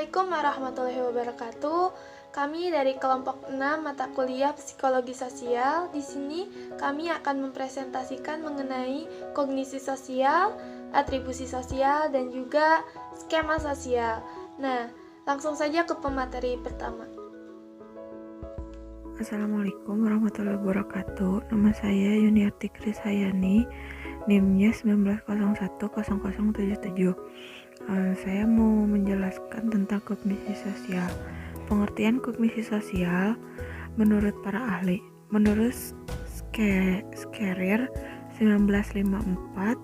Assalamualaikum warahmatullahi wabarakatuh. Kami dari kelompok 6 mata kuliah Psikologi Sosial. Di sini kami akan mempresentasikan mengenai kognisi sosial, atribusi sosial, dan juga skema sosial. Nah, langsung saja ke pemateri pertama. Assalamualaikum warahmatullahi wabarakatuh. Nama saya Yuniarti Krisayani, NIM-nya 19010077. Saya mau menjelaskan tentang kognisi sosial. Pengertian kognisi sosial menurut para ahli. Menurut Scherrer 1954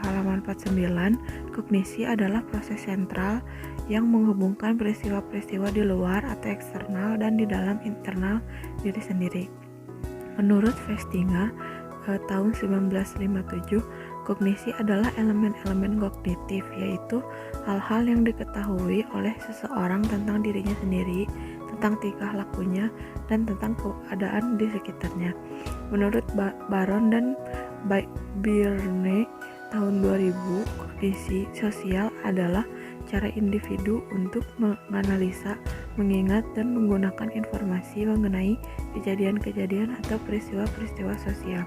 halaman 49, kognisi adalah proses sentral yang menghubungkan peristiwa-peristiwa di luar atau eksternal dan di dalam internal diri sendiri. Menurut Festinger tahun 1957, kognisi adalah elemen-elemen kognitif, yaitu hal-hal yang diketahui oleh seseorang tentang dirinya sendiri, tentang tingkah lakunya, dan tentang keadaan di sekitarnya. Menurut Baron dan Byrne tahun 2000, kognisi sosial adalah cara individu untuk menganalisa, mengingat, dan menggunakan informasi mengenai kejadian-kejadian atau peristiwa-peristiwa sosial.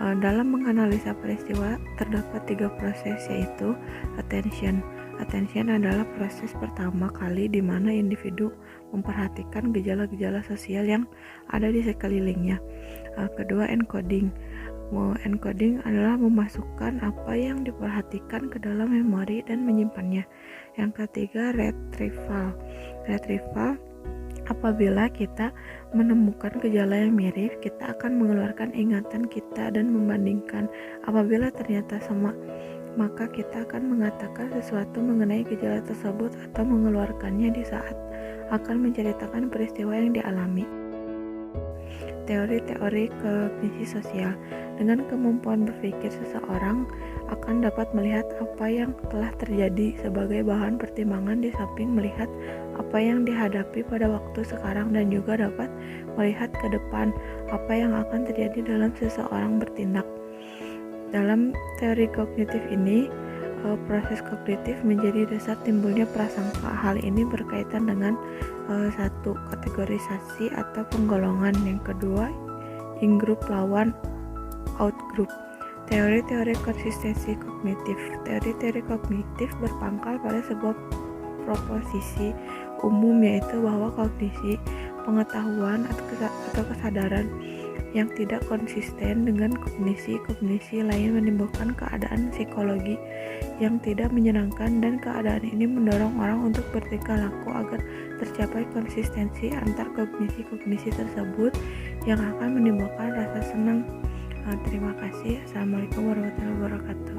Dalam menganalisa peristiwa terdapat 3 proses, yaitu attention. Attention adalah proses pertama kali di mana individu memperhatikan gejala-gejala sosial yang ada di sekelilingnya. Kedua, encoding. Encoding adalah memasukkan apa yang diperhatikan ke dalam memori dan menyimpannya. Yang ketiga, retrieval. Retrieval, apabila kita menemukan gejala yang mirip, kita akan mengeluarkan ingatan kita dan membandingkan. Apabila ternyata sama, maka kita akan mengatakan sesuatu mengenai gejala tersebut atau mengeluarkannya di saat akan menceritakan peristiwa yang dialami. Teori-teori kognisi sosial. Dengan kemampuan berpikir, seseorang akan dapat melihat apa yang telah terjadi sebagai bahan pertimbangan di samping melihat apa yang dihadapi pada waktu sekarang, dan juga dapat melihat ke depan apa yang akan terjadi dalam seseorang bertindak. Dalam teori kognitif ini, proses kognitif menjadi dasar timbulnya prasangka. Hal ini berkaitan dengan satu, kategorisasi atau penggolongan. Yang kedua, in-group lawan out-group. Teori-teori konsistensi kognitif. Teori-teori kognitif berpangkal pada sebuah proposisi umum, yaitu bahwa kognisi, pengetahuan atau kesadaran yang tidak konsisten dengan kognisi lain menimbulkan keadaan psikologi yang tidak menyenangkan, dan keadaan ini mendorong orang untuk bertingkah laku agar tercapai konsistensi antar kognisi tersebut yang akan menimbulkan rasa senang. Terima kasih. Assalamualaikum warahmatullahi wabarakatuh.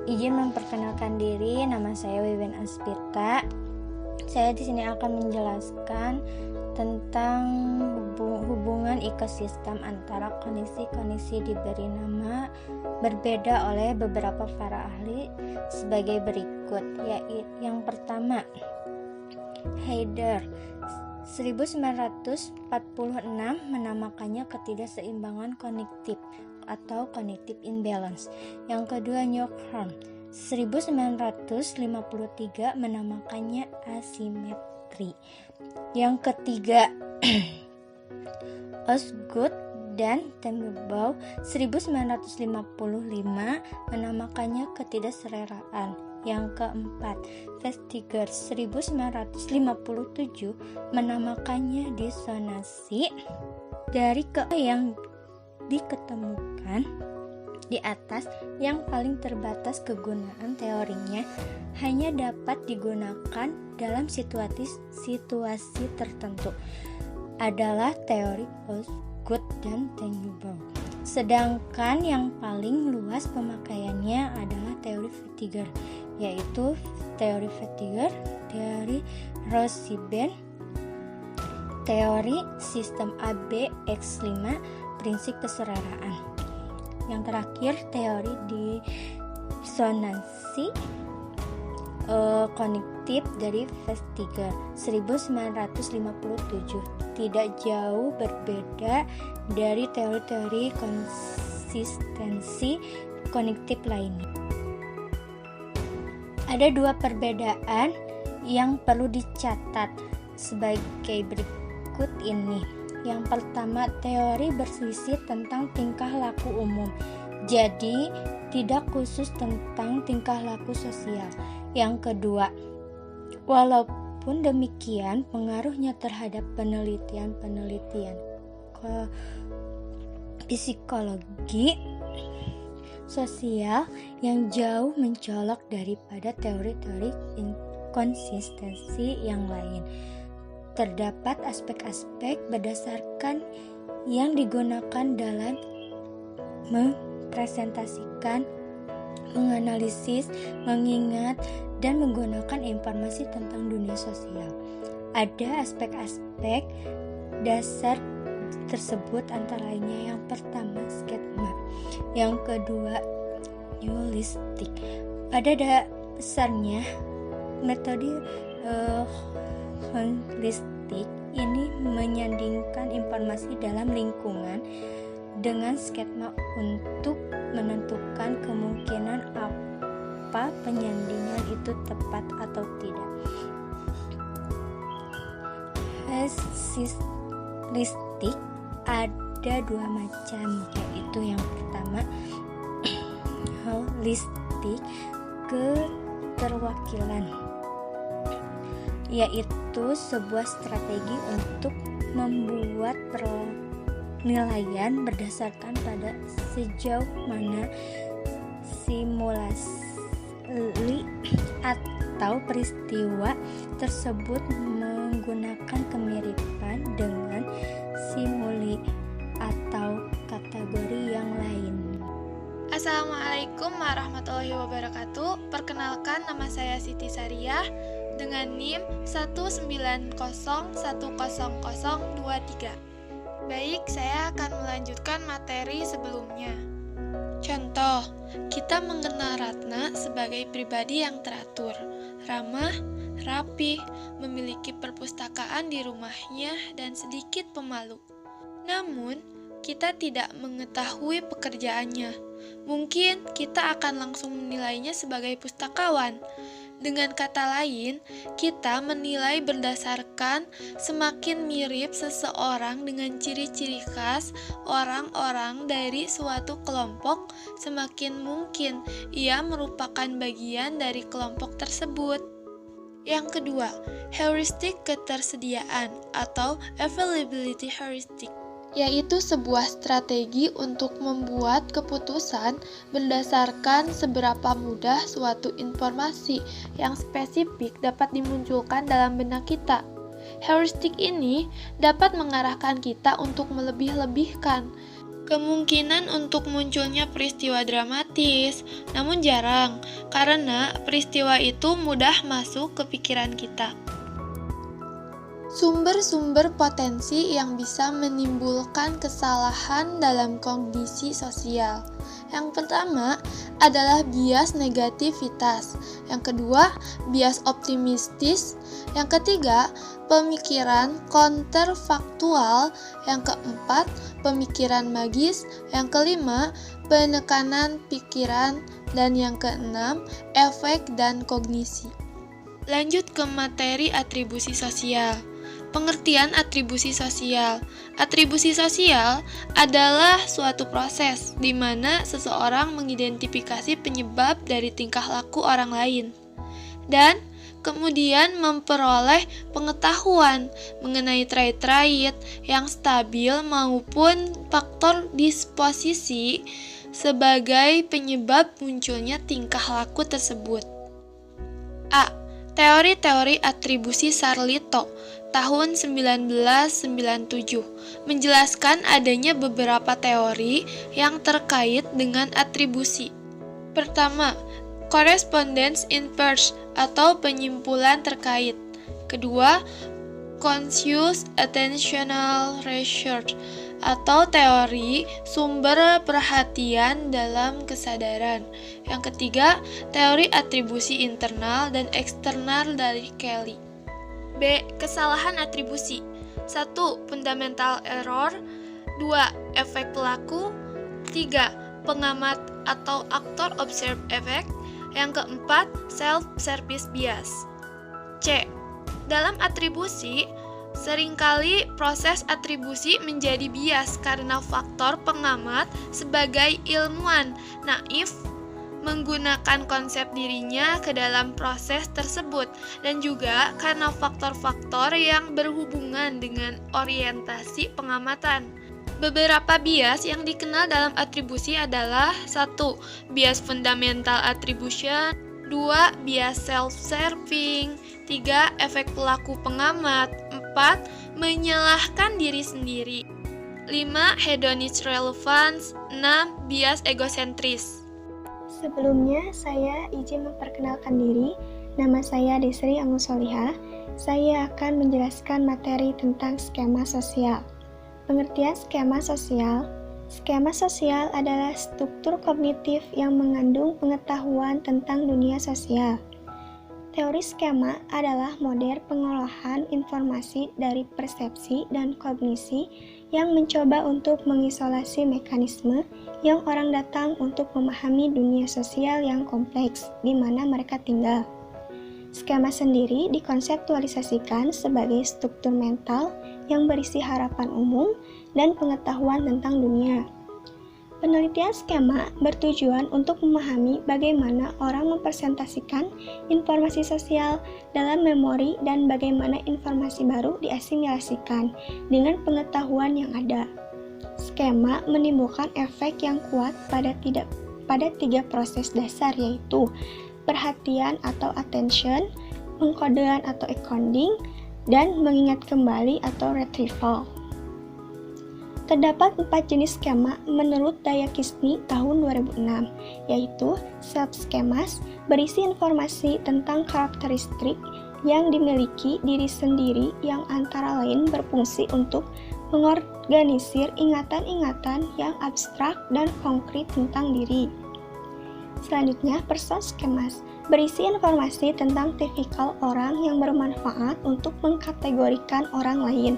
Izin memperkenalkan diri, nama saya Wiwin Aspirta. Saya di sini akan menjelaskan tentang hubungan ekosistem antara kondisi-kondisi diberi nama berbeda oleh beberapa para ahli sebagai berikut, yaitu yang pertama, Heider 1946 menamakannya ketidakseimbangan kognitif atau cognitive imbalance. Yang kedua, Newcomb 1953 menamakannya asimetri. Yang ketiga, Osgood dan Tenenbaum 1955 menamakannya ketidaksereraan. Yang keempat, Festiger 1957 menamakannya disonansi. Dari yang diketemukan di atas, yang paling terbatas kegunaan teorinya hanya dapat digunakan dalam situasi tertentu adalah teori Osgood dan Tenenbaum. Sedangkan yang paling luas pemakaiannya adalah teori Festiger, yaitu teori Festiger, teori Rossby, teori sistem ABX5, prinsip kesereraan. Yang terakhir, teori disonansi kognitif dari Festiger 1957, tidak jauh berbeda dari teori-teori konsistensi kognitif lainnya. Ada dua perbedaan yang perlu dicatat sebagai berikut ini. Yang pertama, teori berselisih tentang tingkah laku umum, jadi tidak khusus tentang tingkah laku sosial. Yang kedua, walaupun demikian, pengaruhnya terhadap penelitian psikologi sosial yang jauh mencolok daripada teori-teori inkonsistensi yang lain. Terdapat aspek-aspek berdasarkan yang digunakan dalam mempresentasikan, menganalisis, mengingat, dan menggunakan informasi tentang dunia sosial. Ada aspek-aspek dasar tersebut antara lainnya yang pertama skema, yang kedua heuristik. Pada dasarnya metode heuristik ini menyandingkan informasi dalam lingkungan dengan skema untuk menentukan kemungkinan apa penyandingan itu tepat atau tidak. Heuristik ada dua macam, yaitu yang pertama heuristik keterwakilan, yaitu sebuah strategi untuk membuat penilaian berdasarkan pada sejauh mana simulasi atau peristiwa tersebut menggunakan kemiripan dengan simuli atau kategori yang lain. Assalamualaikum warahmatullahi wabarakatuh. Perkenalkan, nama saya Siti Sariyah dengan NIM 190100023. Baik, saya akan melanjutkan materi sebelumnya. Contoh, kita mengenal Ratna sebagai pribadi yang teratur, ramah, rapi, memiliki perpustakaan di rumahnya, dan sedikit pemalu. Namun, kita tidak mengetahui pekerjaannya. Mungkin kita akan langsung menilainya sebagai pustakawan. Dengan kata lain, kita menilai berdasarkan semakin mirip seseorang dengan ciri-ciri khas orang-orang dari suatu kelompok, semakin mungkin ia merupakan bagian dari kelompok tersebut. Yang kedua, heuristik ketersediaan atau availability heuristic, yaitu sebuah strategi untuk membuat keputusan berdasarkan seberapa mudah suatu informasi yang spesifik dapat dimunculkan dalam benak kita. Heuristik ini dapat mengarahkan kita untuk melebih-lebihkan kemungkinan untuk munculnya peristiwa dramatis, namun jarang, karena peristiwa itu mudah masuk ke pikiran kita. Sumber-sumber potensi yang bisa menimbulkan kesalahan dalam kognisi sosial. Yang pertama adalah bias negativitas, yang kedua bias optimistis, yang ketiga pemikiran counterfaktual, yang keempat pemikiran magis, yang kelima penekanan pikiran, dan yang keenam efek dan kognisi. Lanjut ke materi atribusi sosial. Pengertian atribusi sosial. Atribusi sosial adalah suatu proses di mana seseorang mengidentifikasi penyebab dari tingkah laku orang lain dan kemudian memperoleh pengetahuan mengenai trait-trait yang stabil maupun faktor disposisi sebagai penyebab munculnya tingkah laku tersebut. A. Teori-teori atribusi Sarlito tahun 1997 menjelaskan adanya beberapa teori yang terkait dengan atribusi. Pertama, correspondence inverse atau penyimpulan terkait. Kedua, conscious attentional research atau teori sumber perhatian dalam kesadaran. Yang ketiga, teori atribusi internal dan eksternal dari Kelly. B. Kesalahan atribusi. 1. Fundamental error. 2. Efek pelaku. 3. Pengamat atau aktor observe effect. Yang keempat, self-service bias. C. Dalam atribusi, seringkali proses atribusi menjadi bias karena faktor pengamat sebagai ilmuwan naif menggunakan konsep dirinya ke dalam proses tersebut, dan juga karena faktor-faktor yang berhubungan dengan orientasi pengamatan. Beberapa bias yang dikenal dalam atribusi adalah 1. Bias fundamental attribution, 2. Bias self-serving, 3. Efek pelaku pengamat, 4. Menyalahkan diri sendiri, 5. Hedonic relevance, 6. Bias egosentris. Sebelumnya, saya izin memperkenalkan diri. Nama saya Desri Angusoliha. Saya akan menjelaskan materi tentang skema sosial. Pengertian skema sosial. Skema sosial adalah struktur kognitif yang mengandung pengetahuan tentang dunia sosial. Teori skema adalah model pengolahan informasi dari persepsi dan kognisi yang mencoba untuk mengisolasi mekanisme yang orang datang untuk memahami dunia sosial yang kompleks di mana mereka tinggal. Skema sendiri dikonseptualisasikan sebagai struktur mental yang berisi harapan umum dan pengetahuan tentang dunia. Penelitian skema bertujuan untuk memahami bagaimana orang mempresentasikan informasi sosial dalam memori dan bagaimana informasi baru diasimilasikan dengan pengetahuan yang ada. Skema menimbulkan efek yang kuat pada tiga proses dasar, yaitu perhatian atau attention, pengkodean atau encoding, dan mengingat kembali atau retrieval. Terdapat 4 jenis skema menurut Dayakisni tahun 2006, yaitu self-schemas, berisi informasi tentang karakteristik yang dimiliki diri sendiri yang antara lain berfungsi untuk mengorganisir ingatan-ingatan yang abstrak dan konkret tentang diri. Selanjutnya, person schemas, berisi informasi tentang tipikal orang yang bermanfaat untuk mengkategorikan orang lain.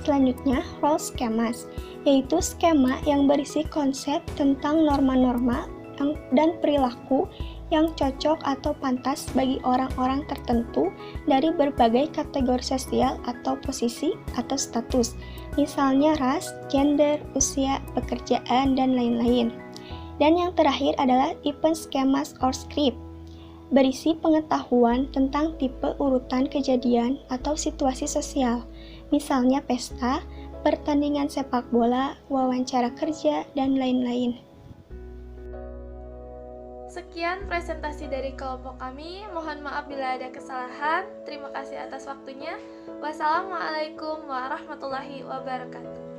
Selanjutnya, role schemas, yaitu skema yang berisi konsep tentang norma-norma dan perilaku yang cocok atau pantas bagi orang-orang tertentu dari berbagai kategori sosial atau posisi atau status, misalnya ras, gender, usia, pekerjaan, dan lain-lain. Dan yang terakhir adalah event schemas or script, berisi pengetahuan tentang tipe urutan kejadian atau situasi sosial, misalnya pesta, pertandingan sepak bola, wawancara kerja, dan lain-lain. Sekian presentasi dari kelompok kami. Mohon maaf bila ada kesalahan. Terima kasih atas waktunya. Wassalamualaikum warahmatullahi wabarakatuh.